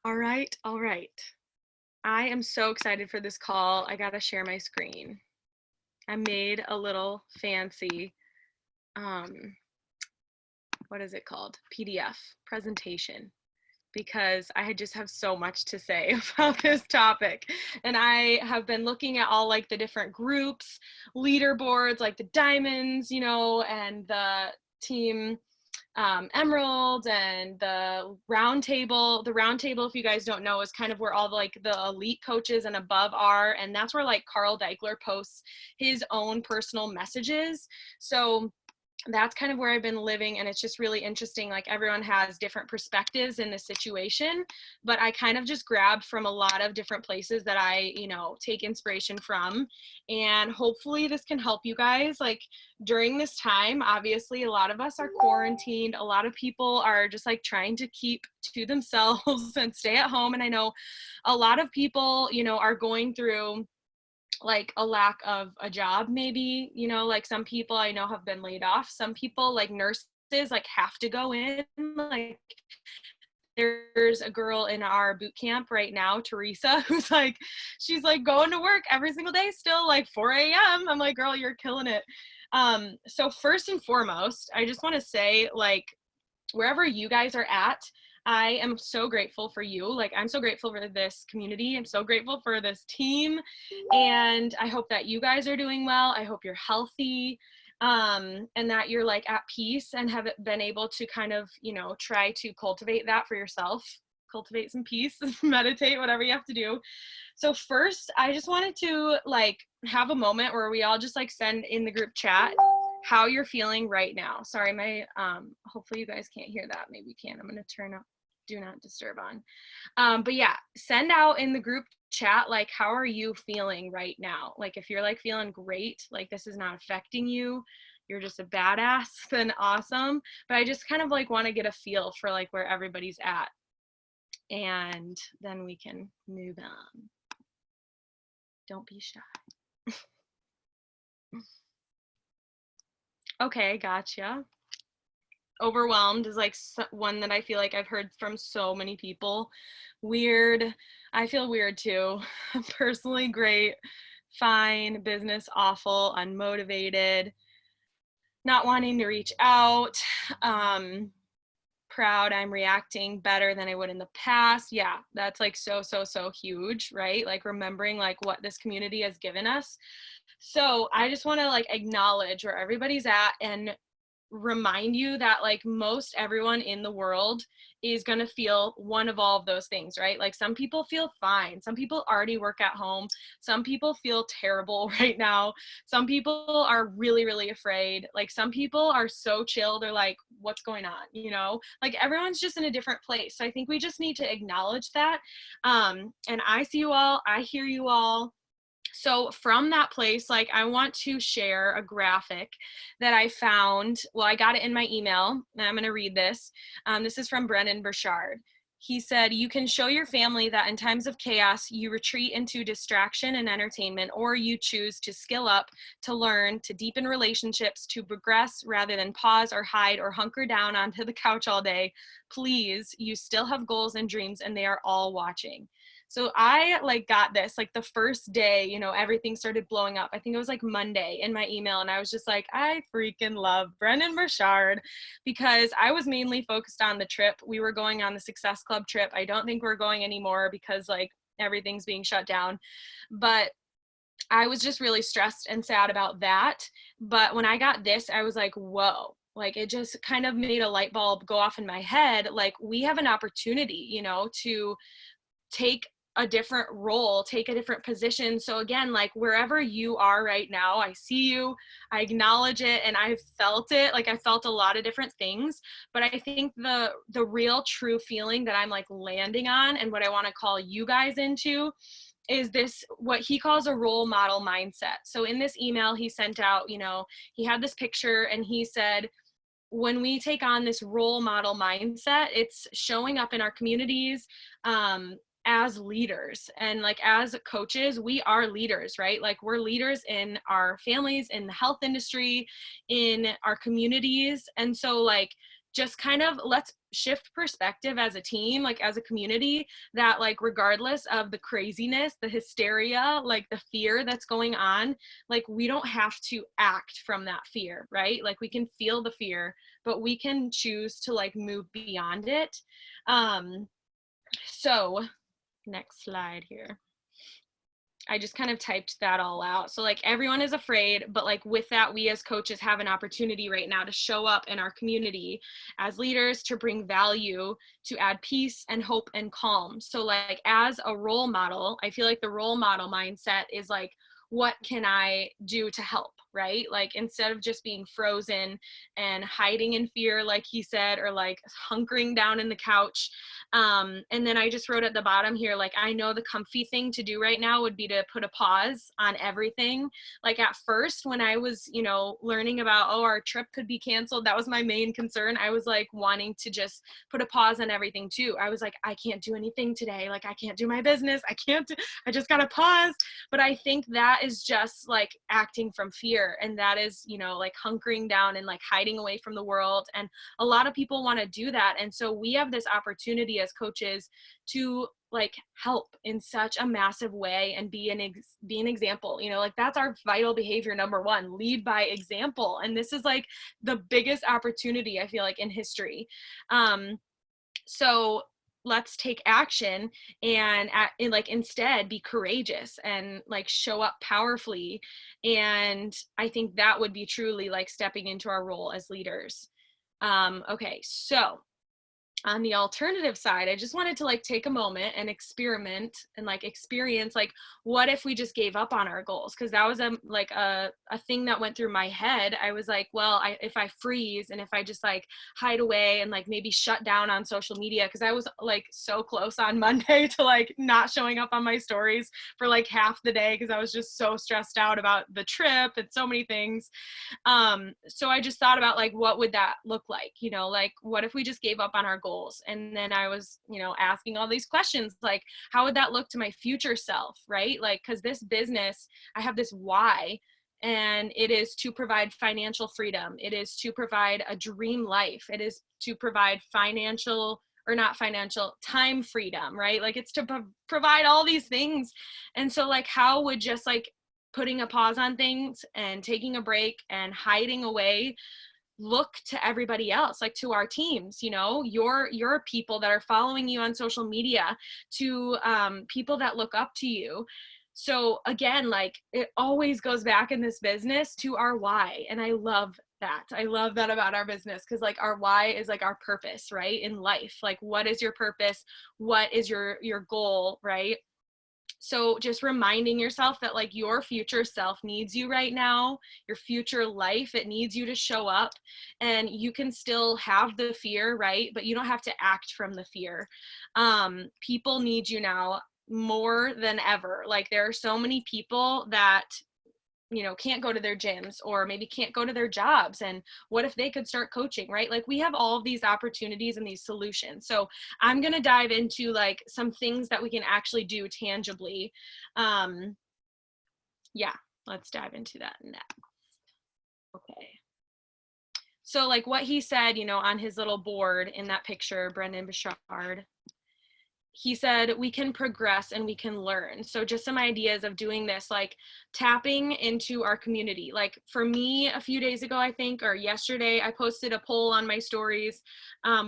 All right, all right. I am so excited for this call. I gotta share my screen. I made a little fancy, um, what is it called? PDF presentation because I just have so much to say about this topic. And I have been looking at all like the different groups, leaderboards, like the diamonds, and the team Emerald and the round table. The round table, if you guys don't know, is kind of where all the elite coaches and above are. And that's where like Carl Deichler posts his own personal messages. So that's kind of where I've been living, and it's just really interesting. Like everyone has different perspectives in this situation, but I kind of just grabbed from a lot of different places that I, take inspiration from. And hopefully this can help you guys like during this time. Obviously, a lot of us are quarantined. A lot of people are just like trying to keep to themselves and stay at home. And I know a lot of people, are going through like a lack of a job, maybe, like some people I know have been laid off. Some people like nurses like have to go in. Like there's a girl in our boot camp right now, Teresa, who's like, she's like going to work every single day still, like 4 a.m. I'm like, girl, you're killing it. So first and foremost, I just want to say, like, wherever you guys are at, I am so grateful for you. Like, I'm so grateful for this community. I'm so grateful for this team. And I hope that you guys are doing well. I hope you're healthy, and that you're like at peace and have been able to kind of, try to cultivate that for yourself, cultivate some peace, meditate, whatever you have to do. So first, I just wanted to like have a moment where we all just like send in the group chat how you're feeling right now. Sorry, my hopefully you guys can't hear that. Maybe you can. I'm gonna turn up do not disturb on. But yeah, send out in the group chat like how are you feeling right now? Like if you're like feeling great, like this is not affecting you, you're just a badass, then awesome. But I just kind of like want to get a feel for like where everybody's at. And then we can move on. Don't be shy. Okay, gotcha. Overwhelmed is like one that I feel like I've heard from so many people. Weird. I feel weird too. Personally great, fine, business awful, unmotivated, not wanting to reach out, proud I'm reacting better than I would in the past. Yeah, that's like so huge, right? Like remembering like what this community has given us. So I just want to like acknowledge where everybody's at and remind you that like most everyone in the world is going to feel one of all of those things, right? Like some people feel fine. Some people already work at home. Some people feel terrible right now. Some people are really, really afraid. Like some people are so chill. They're like, what's going on? Like everyone's just in a different place. So I think we just need to acknowledge that. And I see you all. I hear you all. So from that place, like I want to share a graphic that I found. Well, I got it in my email, and I'm going to read this. This is from Brennan Burchard. He said, you can show your family that in times of chaos, you retreat into distraction and entertainment, or you choose to skill up, to learn, to deepen relationships, to progress rather than pause or hide or hunker down onto the couch all day. Please, you still have goals and dreams, and they are all watching. So I like got this like the first day, everything started blowing up. I think it was like Monday in my email. And I was just like, I freaking love Brennan Burchard because I was mainly focused on the trip. We were going on the Success Club trip. I don't think we're going anymore because like everything's being shut down. But I was just really stressed and sad about that. But when I got this, I was like, whoa. Like it just kind of made a light bulb go off in my head. Like we have an opportunity, to take a different role, take a different position. So again, like wherever you are right now, I see you, I acknowledge it, and I felt it. Like I felt a lot of different things, but I think the real true feeling that I'm like landing on and what I want to call you guys into is this, what he calls a role model mindset. So in this email he sent out, he had this picture and he said, when we take on this role model mindset, it's showing up in our communities, as leaders, and like as coaches we are leaders, right? Like we're leaders in our families, in the health industry, in our communities. And so like just kind of let's shift perspective as a team, like as a community, that like regardless of the craziness, the hysteria, like the fear that's going on, like we don't have to act from that fear, right? Like we can feel the fear, but we can choose to like move beyond it. So next slide here. I just kind of typed that all out. So like everyone is afraid, but like with that, we as coaches have an opportunity right now to show up in our community as leaders, to bring value, to add peace and hope and calm. So like as a role model, I feel like the role model mindset is like, what can I do to help, right? Like instead of just being frozen and hiding in fear, like he said, or like hunkering down in the couch. And then I just wrote at the bottom here, like, I know the comfy thing to do right now would be to put a pause on everything. Like at first when I was, you know, learning about, oh, our trip could be canceled, that was my main concern. I was like wanting to just put a pause on everything too. I was like, I can't do anything today. Like I can't do my business. I just got to pause. But I think that is just like acting from fear. And that is, you know, like hunkering down and like hiding away from the world. And a lot of people want to do that. And so we have this opportunity as coaches to like help in such a massive way and be an example, you know, like that's our vital behavior number one, lead by example. And this is like the biggest opportunity I feel like in history. So let's take action and like instead be courageous and like show up powerfully. And I think that would be truly like stepping into our role as leaders. Okay, so on the alternative side, I just wanted to like take a moment and experiment and like experience like, what if we just gave up on our goals? Because that was a thing that went through my head. I was like, well, if I freeze and if I just like hide away and like maybe shut down on social media, because I was like so close on Monday to like not showing up on my stories for like half the day because I was just so stressed out about the trip and so many things. So I just thought about like, what would that look like? You know, like what if we just gave up on our goals? And then I was, you know, asking all these questions, like, how would that look to my future self? Right? Like, cause this business, I have this why, and it is to provide financial freedom. It is to provide a dream life. It is to provide time freedom, right? Like it's to provide all these things. And so like, how would just like putting a pause on things and taking a break and hiding away look to everybody else, like to our teams, you know, your people that are following you on social media, to people that look up to you. So again, like it always goes back in this business to our why. And I love that. I love that about our business, because like our why is like our purpose, right? In life, like what is your purpose? What is your goal, right? So just reminding yourself that like your future self needs you right now, your future life, it needs you to show up, and you can still have the fear, right? But you don't have to act from the fear. People need you now more than ever. Like there are so many people that, you know, can't go to their gyms or maybe can't go to their jobs. And what if they could start coaching, right? Like we have all of these opportunities and these solutions. So I'm going to dive into like some things that we can actually do tangibly. Yeah, let's dive into that next. Okay. So like what he said, you know, on his little board in that picture, Brendan Bouchard, he said we can progress and we can learn. So just some ideas of doing this, like tapping into our community. Like for me, a few days ago, I think, or yesterday, I posted a poll on my stories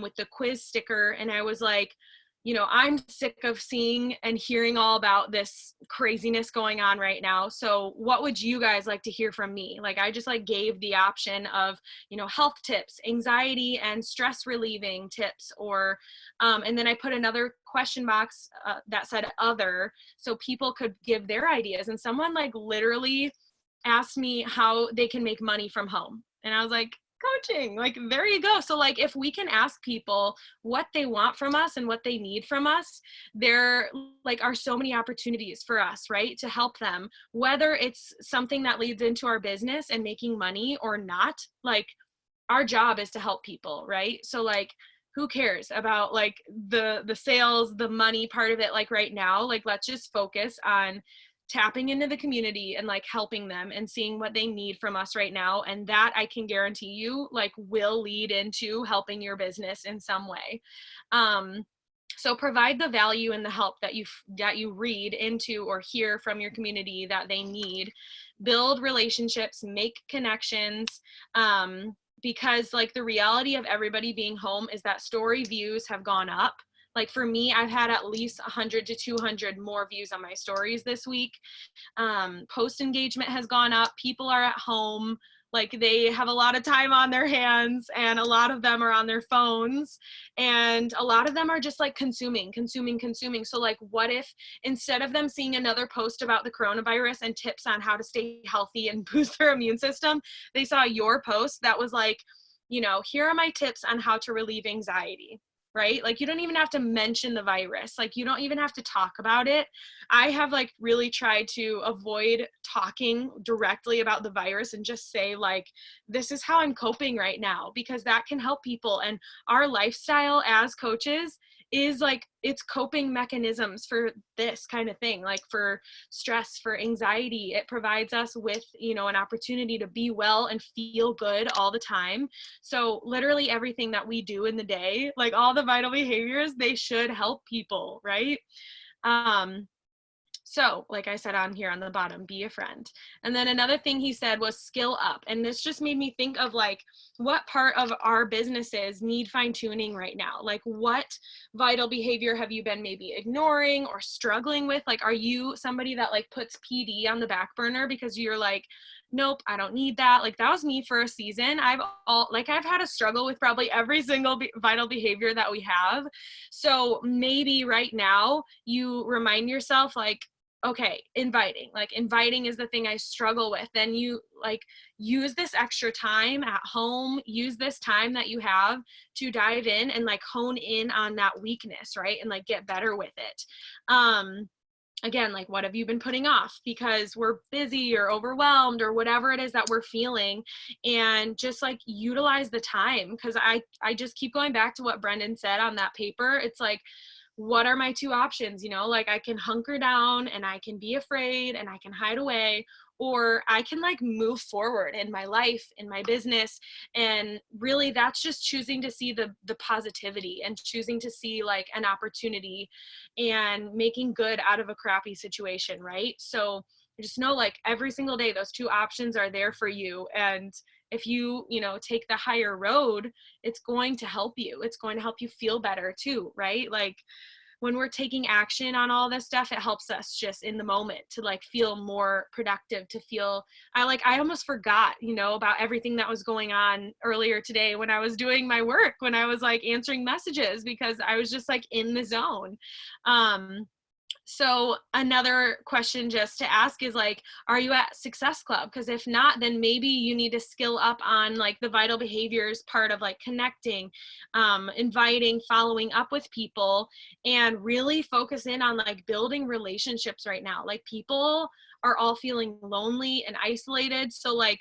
with the quiz sticker. And I was like, you know, I'm sick of seeing and hearing all about this craziness going on right now. So what would you guys like to hear from me? Like I just like gave the option of, you know, health tips, anxiety and stress relieving tips, or and then I put another question box that said other, so people could give their ideas. And someone like literally asked me how they can make money from home. And I was like, coaching, like there you go. So like if we can ask people what they want from us and what they need from us, there like are so many opportunities for us, right, to help them, whether it's something that leads into our business and making money or not. Like our job is to help people, right? So like who cares about like the sales, the money part of it, like right now, like let's just focus on tapping into the community and like helping them and seeing what they need from us right now. And that I can guarantee you like will lead into helping your business in some way. So provide the value and the help that you read into or hear from your community that they need. Build relationships, make connections, because like the reality of everybody being home is that story views have gone up. Like for me, I've had at least 100 to 200 more views on my stories this week. Post engagement has gone up. People are at home, like they have a lot of time on their hands, and a lot of them are on their phones, and a lot of them are just like consuming. So like, what if instead of them seeing another post about the coronavirus and tips on how to stay healthy and boost their immune system, they saw your post that was like, here are my tips on how to relieve anxiety, right? Like you don't even have to mention the virus. Like you don't even have to talk about it. I have like really tried to avoid talking directly about the virus and just say like, this is how I'm coping right now, because that can help people. And our lifestyle as coaches is like, it's coping mechanisms for this kind of thing, like for stress, for anxiety. It provides us with, an opportunity to be well and feel good all the time. So literally everything that we do in the day, like all the vital behaviors, they should help people, right? So like I said on here on the bottom, be a friend. And then another thing he said was skill up. And this just made me think of like, what part of our businesses need fine tuning right now? Like what vital behavior have you been maybe ignoring or struggling with? Like, are you somebody that like puts PD on the back burner because you're like, nope, I don't need that. Like that was me for a season. I've had a struggle with probably every single vital behavior that we have. So maybe right now you remind yourself like, okay, inviting is the thing I struggle with. Then you like use this extra time at home, use this time that you have to dive in and like hone in on that weakness, right? And like get better with it. Again, like what have you been putting off because we're busy or overwhelmed or whatever it is that we're feeling, and just like utilize the time. Because I just keep going back to what Brendan said on that paper. It's like, what are my two options? Like I can hunker down and I can be afraid and I can hide away, or I can like move forward in my life, in my business. And really that's just choosing to see the positivity and choosing to see like an opportunity and making good out of a crappy situation, right? So just know like every single day those two options are there for you. And if you take the higher road, it's going to help you. It's going to help you feel better too, right? Like when we're taking action on all this stuff, it helps us just in the moment to like feel more productive, to feel, I almost forgot, about everything that was going on earlier today when I was doing my work, when I was like answering messages, because I was just like in the zone. So another question just to ask is like, are you at Success Club? Because if not, then maybe you need to skill up on like the vital behaviors part of like connecting, inviting, following up with people, and really focus in on like building relationships right now. Like people are all feeling lonely and isolated. So like,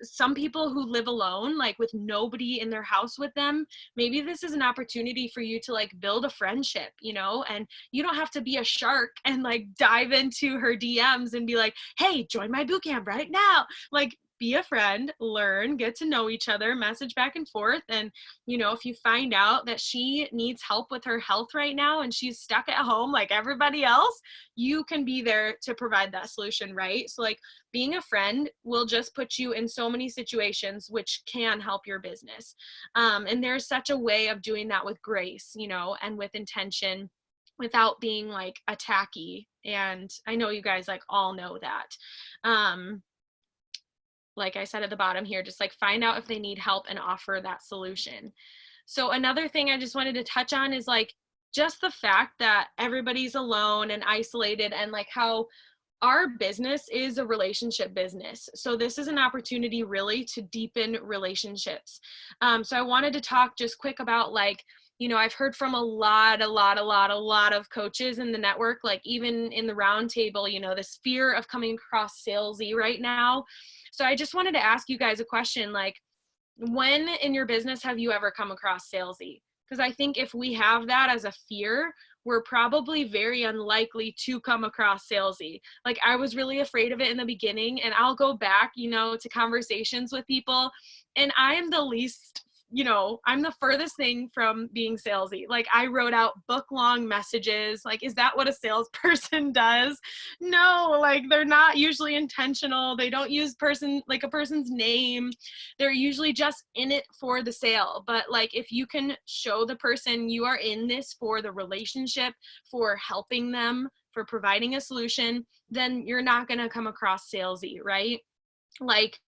some people who live alone, like with nobody in their house with them, maybe this is an opportunity for you to like build a friendship, and you don't have to be a shark and like dive into her DMs and be like, hey, join my bootcamp right now. Like, be a friend, learn, get to know each other, message back and forth. And, if you find out that she needs help with her health right now and she's stuck at home like everybody else, you can be there to provide that solution, right? So like being a friend will just put you in so many situations which can help your business. And there's such a way of doing that with grace, and with intention, without being like attacky. And I know you guys like all know that. Like I said at the bottom here, just like find out if they need help and offer that solution. So another thing I just wanted to touch on is like just the fact that everybody's alone and isolated, and like how our business is a relationship business. So this is an opportunity really to deepen relationships. So I wanted to talk just quick about like, I've heard from a lot of coaches in the network, like even in the round table, this fear of coming across salesy right now. So I just wanted to ask you guys a question, like, when in your business have you ever come across salesy? Because I think if we have that as a fear, were probably very unlikely to come across salesy. Like I was really afraid of it in the beginning, and I'll go back, you know, to conversations with people, and I am the least, you know, I'm the furthest thing from being salesy. Like I wrote out book long messages. Like, is that what a salesperson does? No, like they're not usually intentional. They don't use a person's name. They're usually just in it for the sale. But like, if you can show the person you are in this for the relationship, for helping them, for providing a solution, then you're not going to come across salesy, right? Like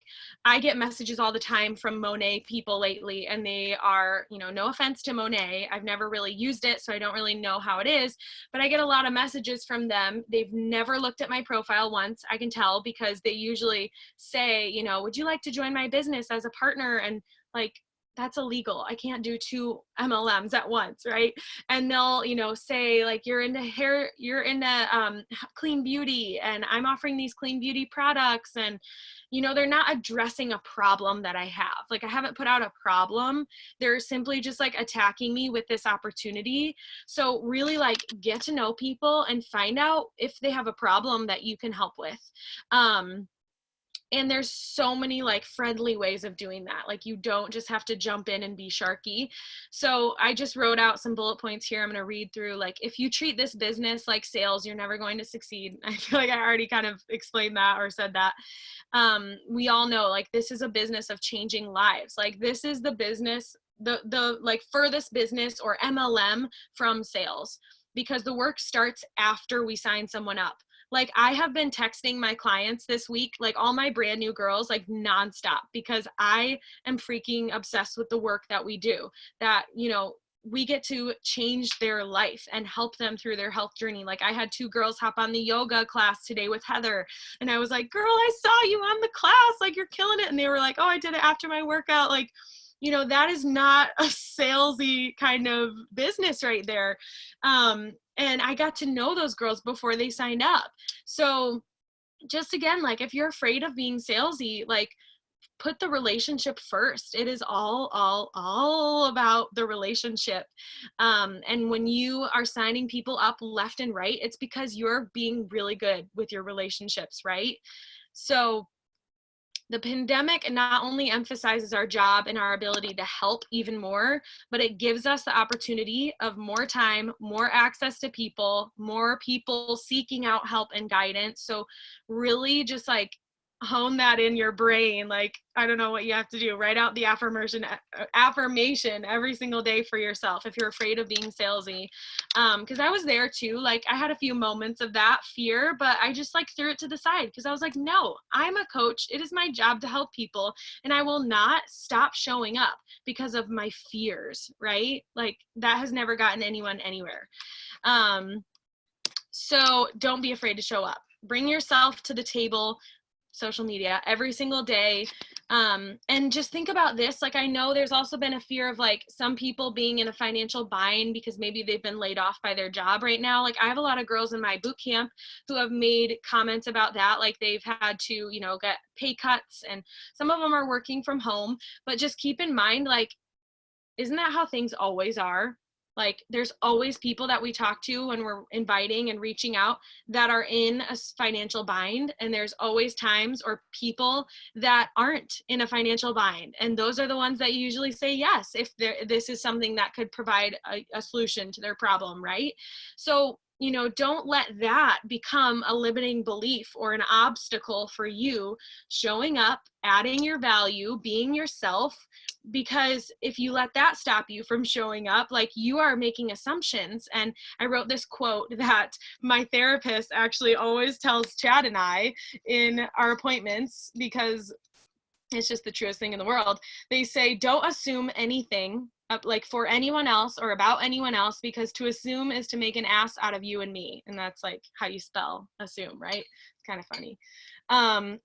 I get messages all the time from Monet people lately, and they are, you know, no offense to Monet, I've never really used it, so I don't really know how it is, but I get a lot of messages from them. They've never looked at my profile once. I can tell because they usually say, you know, would you like to join my business as a partner? And like, that's illegal. I can't do two MLMs at once, right? And they'll, you know, say like, you're into hair, you're into clean beauty, and I'm offering these clean beauty products. And you know, they're not addressing a problem that I have. Like I haven't put out a problem. They're simply just like attacking me with this opportunity. So really like get to know people and find out if they have a problem that you can help with. And there's so many like friendly ways of doing that. Like you don't just have to jump in and be sharky. So I just wrote out some bullet points here. I'm going to read through. Like, if you treat this business like sales, you're never going to succeed. I feel like I already kind of explained that or said that. We all know like this is a business of changing lives. Like this is the business, the like furthest business or MLM from sales, because the work starts after we sign someone up. Like I have been texting my clients this week, like all my brand new girls, like nonstop, because I am freaking obsessed with the work that we do, that, you know, we get to change their life and help them through their health journey. Like I had 2 girls hop on the yoga class today with Heather, and I was like, girl, I saw you on the class, like you're killing it. And they were like, oh, I did it after my workout. Like, you know, that is not a salesy kind of business right there. And I got to know those girls before they signed up. So just again, like if you're afraid of being salesy, like put the relationship first. It is all about the relationship. And when you are signing people up left and right, it's because you're being really good with your relationships, right? So the pandemic not only emphasizes our job and our ability to help even more, but it gives us the opportunity of more time, more access to people, more people seeking out help and guidance. So really just like hone that in your brain. Like, I don't know what you have to do. Write out the affirmation every single day for yourself if you're afraid of being salesy. Because I was there too. Like I had a few moments of that fear, but I just like threw it to the side because I was like, no, I'm a coach. It is my job to help people, and I will not stop showing up because of my fears, right? Like that has never gotten anyone anywhere. So don't be afraid to show up. Bring yourself to the table, social media, every single day. And just think about this. Like, I know there's also been a fear of like some people being in a financial bind because maybe they've been laid off by their job right now. Like I have a lot of girls in my boot camp who have made comments about that. Like they've had to, you know, get pay cuts, and some of them are working from home, but just keep in mind, like, isn't that how things always are? Like there's always people that we talk to when we're inviting and reaching out that are in a financial bind. And there's always times or people that aren't in a financial bind. And those are the ones that usually say yes, if this is something that could provide a solution to their problem, right? So, you know, don't let that become a limiting belief or an obstacle for you showing up, adding your value, being yourself. Because if you let that stop you from showing up, like you are making assumptions. And I wrote this quote that my therapist actually always tells Chad and I in our appointments, because it's just the truest thing in the world. They say, don't assume anything like for anyone else or about anyone else, because to assume is to make an ass out of you and me. And that's like how you spell assume, right? It's kind of funny.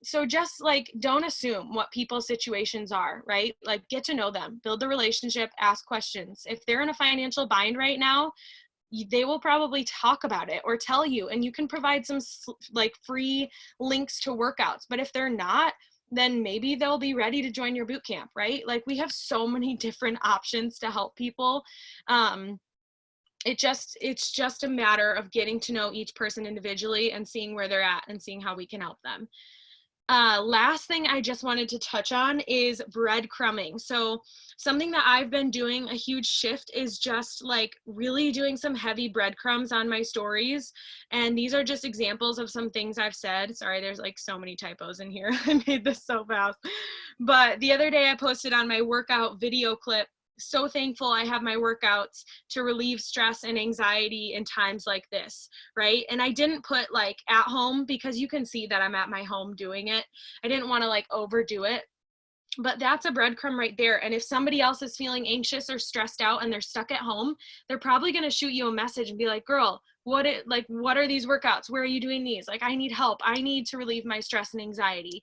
So just like, don't assume what people's situations are, right? Like get to know them, build the relationship, ask questions. If they're in a financial bind right now, they will probably talk about it or tell you, and you can provide some like free links to workouts. But if they're not, then maybe they'll be ready to join your boot camp, right? Like we have so many different options to help people. it's just a matter of getting to know each person individually and seeing where they're at and seeing how we can help them. Last thing I just wanted to touch on is breadcrumbing. So something that I've been doing a huge shift is just like really doing some heavy breadcrumbs on my stories. And these are just examples of some things I've said. Sorry, there's like so many typos in here. I made this so fast. But the other day I posted on my workout video clip, so thankful I have my workouts to relieve stress and anxiety in times like this, right? And I didn't put like at home because you can see that I'm at my home doing it. I didn't want to like overdo it, but that's a breadcrumb right there. And if somebody else is feeling anxious or stressed out and they're stuck at home, they're probably going to shoot you a message and be like, girl, what are these workouts? Where are you doing these? Like, I need help. I need to relieve my stress and anxiety.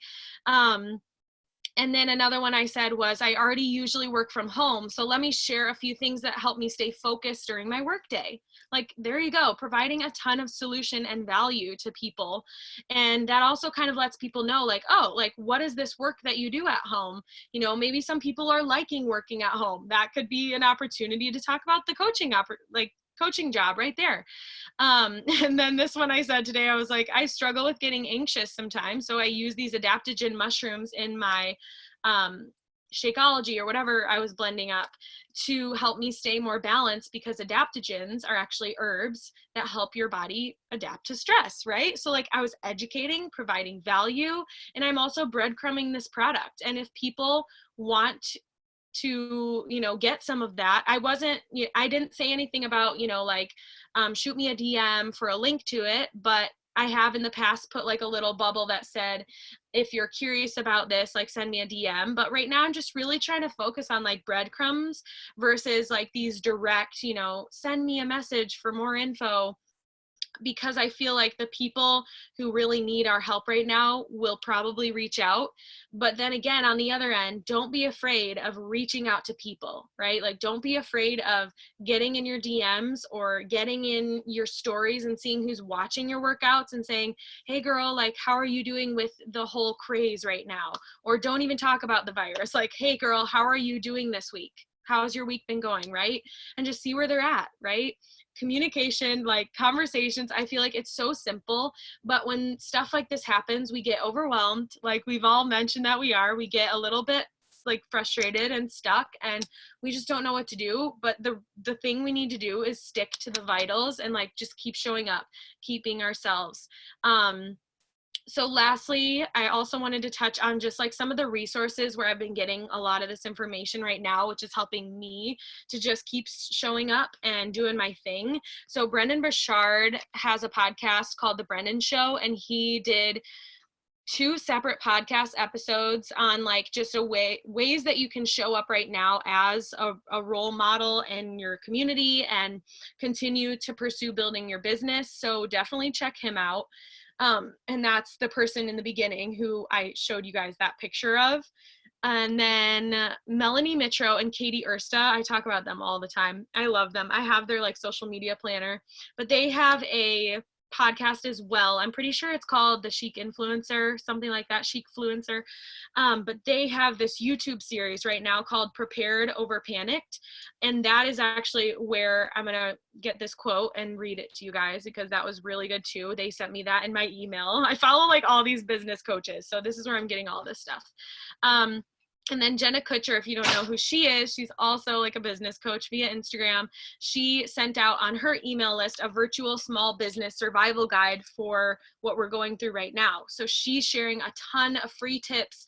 And then another one I said was, I already usually work from home, so let me share a few things that help me stay focused during my workday. Like, there you go, providing a ton of solution and value to people. And that also kind of lets people know, like, oh, like, what is this work that you do at home? You know, maybe some people are liking working at home. That could be an opportunity to talk about the coaching job right there. And then this one I said today, I was like, I struggle with getting anxious sometimes. So I use these adaptogen mushrooms in my Shakeology or whatever I was blending up to help me stay more balanced, because adaptogens are actually herbs that help your body adapt to stress, right? So like I was educating, providing value, and I'm also breadcrumbing this product. And if people want to, you know, get some of that, I didn't say anything about, you know, like shoot me a DM for a link to it, but I have in the past put like a little bubble that said, if you're curious about this, like send me a DM. But right now I'm just really trying to focus on like breadcrumbs versus like these direct, you know, send me a message for more info, because I feel like the people who really need our help right now will probably reach out. But then again, on the other end, don't be afraid of reaching out to people, right? Like, don't be afraid of getting in your DMs or getting in your stories and seeing who's watching your workouts and saying, hey girl, like, how are you doing with the whole craze right now? Or don't even talk about the virus. Like, hey girl, how are you doing this week? How's your week been going, right? And just see where they're at, right? Communication, like conversations, I feel like it's so simple, but when stuff like this happens, we get overwhelmed. Like we've all mentioned that we get a little bit like frustrated and stuck, and we just don't know what to do. But the thing we need to do is stick to the vitals and like just keep showing up, keeping ourselves. So lastly, I also wanted to touch on just like some of the resources where I've been getting a lot of this information right now, which is helping me to just keep showing up and doing my thing. So Brendan Burchard has a podcast called The Brendan Show, and he did 2 separate podcast episodes on like just ways that you can show up right now as a role model in your community and continue to pursue building your business. So definitely check him out. And that's the person in the beginning who I showed you guys that picture of. And then Melanie Mitro and Katie Ersta, I talk about them all the time. I love them. I have their like social media planner, but they have a podcast as well. I'm pretty sure it's called The Chic Influencer, something like that, Chic Fluencer. But they have this YouTube series right now called Prepared Over Panicked. And that is actually where I'm going to get this quote and read it to you guys, because that was really good too. They sent me that in my email. I follow like all these business coaches, so this is where I'm getting all this stuff. And then Jenna Kutcher, if you don't know who she is, she's also like a business coach via Instagram. She sent out on her email list a virtual small business survival guide for what we're going through right now. So she's sharing a ton of free tips.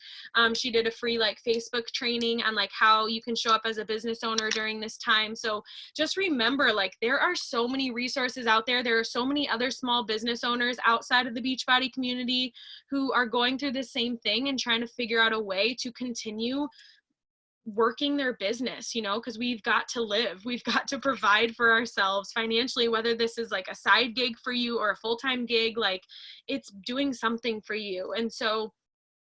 She did a free like Facebook training on like how you can show up as a business owner during this time. So just remember, like, there are so many resources out there. There are so many other small business owners outside of the Beachbody community who are going through the same thing and trying to figure out a way to continue working their business, you know, because we've got to live, we've got to provide for ourselves financially, whether this is like a side gig for you or a full-time gig, like it's doing something for you. And so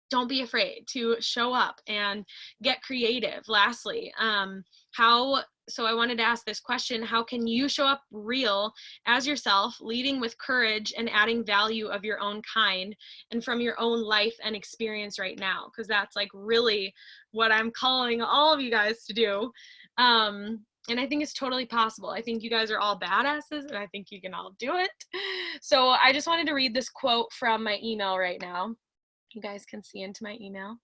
don't be afraid to show up and get creative. Lastly, so I wanted to ask this question: how can you show up real as yourself, leading with courage and adding value of your own kind and from your own life and experience right now? Because that's like really what I'm calling all of you guys to do. And I think it's totally possible. I think you guys are all badasses and I think you can all do it. So I just wanted to read this quote from my email right now. You guys can see into my email.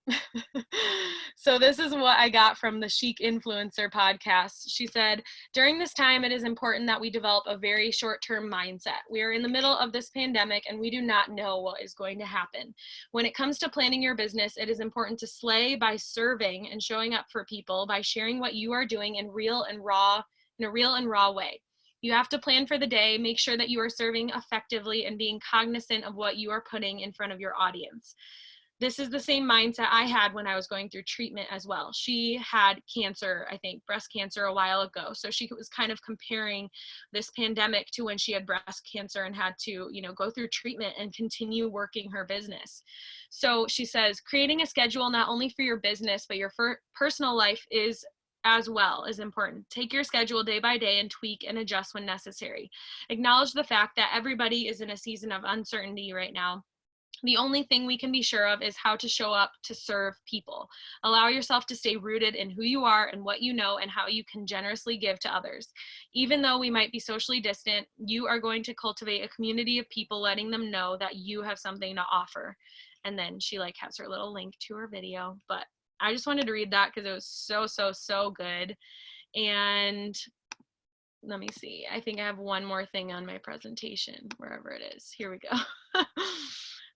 So this is what I got from the Chic Influencer podcast. She said, during this time, it is important that we develop a very short-term mindset. We are in the middle of this pandemic and we do not know what is going to happen. When it comes to planning your business, it is important to slay by serving and showing up for people, by sharing what you are doing in a real and raw way. You have to plan for the day, make sure that you are serving effectively and being cognizant of what you are putting in front of your audience. This is the same mindset I had when I was going through treatment as well. She had cancer, I think, breast cancer a while ago. So she was kind of comparing this pandemic to when she had breast cancer and had to, go through treatment and continue working her business. So she says, creating a schedule not only for your business, but your personal life is as well is important. Take your schedule day by day and tweak and adjust when necessary. Acknowledge the fact that everybody is in a season of uncertainty right now. The only thing we can be sure of is how to show up to serve people. Allow yourself to stay rooted in who you are and what you know and how you can generously give to others. Even though we might be socially distant, you are going to cultivate a community of people, letting them know that you have something to offer. And then she has her little link to her video, but I just wanted to read that because it was so good. And let me see. I think I have one more thing on my presentation, wherever it is. Here we go.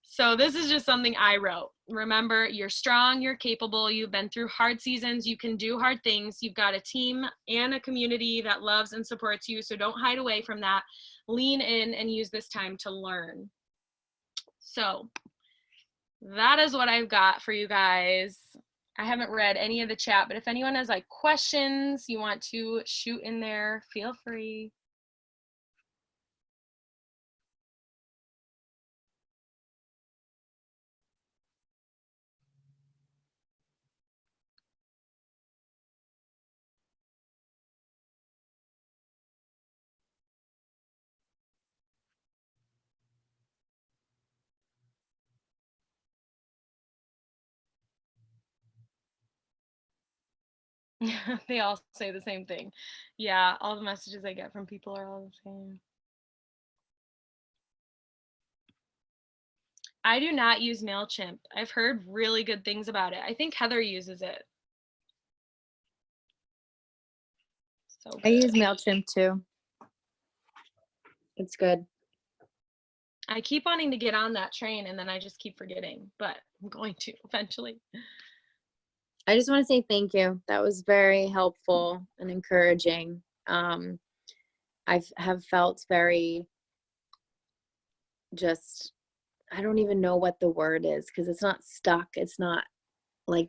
So this is just something I wrote. Remember, you're strong, you're capable, you've been through hard seasons, you can do hard things, you've got a team and a community that loves and supports you, so don't hide away from that. Lean in and use this time to learn. So that is what I've got for you guys. I haven't read any of the chat, but if anyone has questions you want to shoot in there, feel free. They all say the same thing. Yeah, all the messages I get from people are all the same. I do not use MailChimp. I've heard really good things about it. I think Heather uses it. So good. I use MailChimp too. It's good. I keep wanting to get on that train and then I just keep forgetting, but I'm going to eventually. I just want to say thank you. That was very helpful and encouraging. I have felt very I don't even know what the word is, because it's not stuck. It's not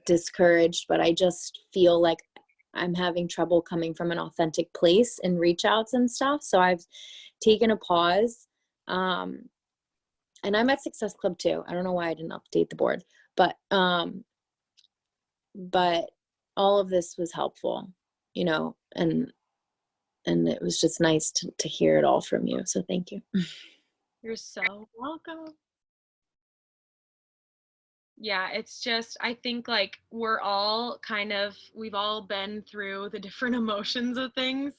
discouraged, but I just feel like I'm having trouble coming from an authentic place in reach outs and stuff. So I've taken a pause. And I'm at Success Club too. I don't know why I didn't update the board, but all of this was helpful, and it was just nice to hear it all from you. So thank you. You're so welcome. Yeah, it's just, I think we're all we've all been through the different emotions of things.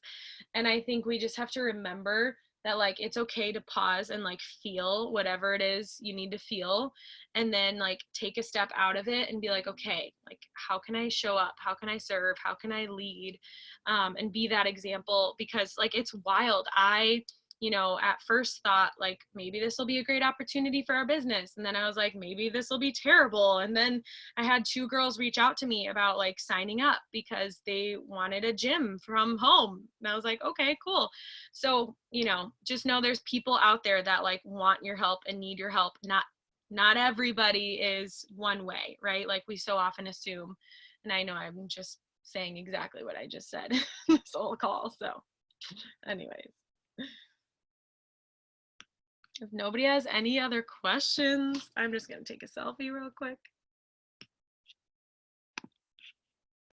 And I think we just have to remember that it's okay to pause and feel whatever it is you need to feel, and then take a step out of it and be okay, how can I show up, how can I serve, how can I lead, and be that example, because it's wild. I at first thought maybe this will be a great opportunity for our business, and then I was maybe this will be terrible, and then I had 2 girls reach out to me about signing up because they wanted a gym from home, and I was okay, cool. So just know there's people out there that want your help and need your help. Not everybody is one way, right? We so often assume, and I know I'm just saying exactly what I just said this whole call. So anyways, if nobody has any other questions, I'm just going to take a selfie real quick.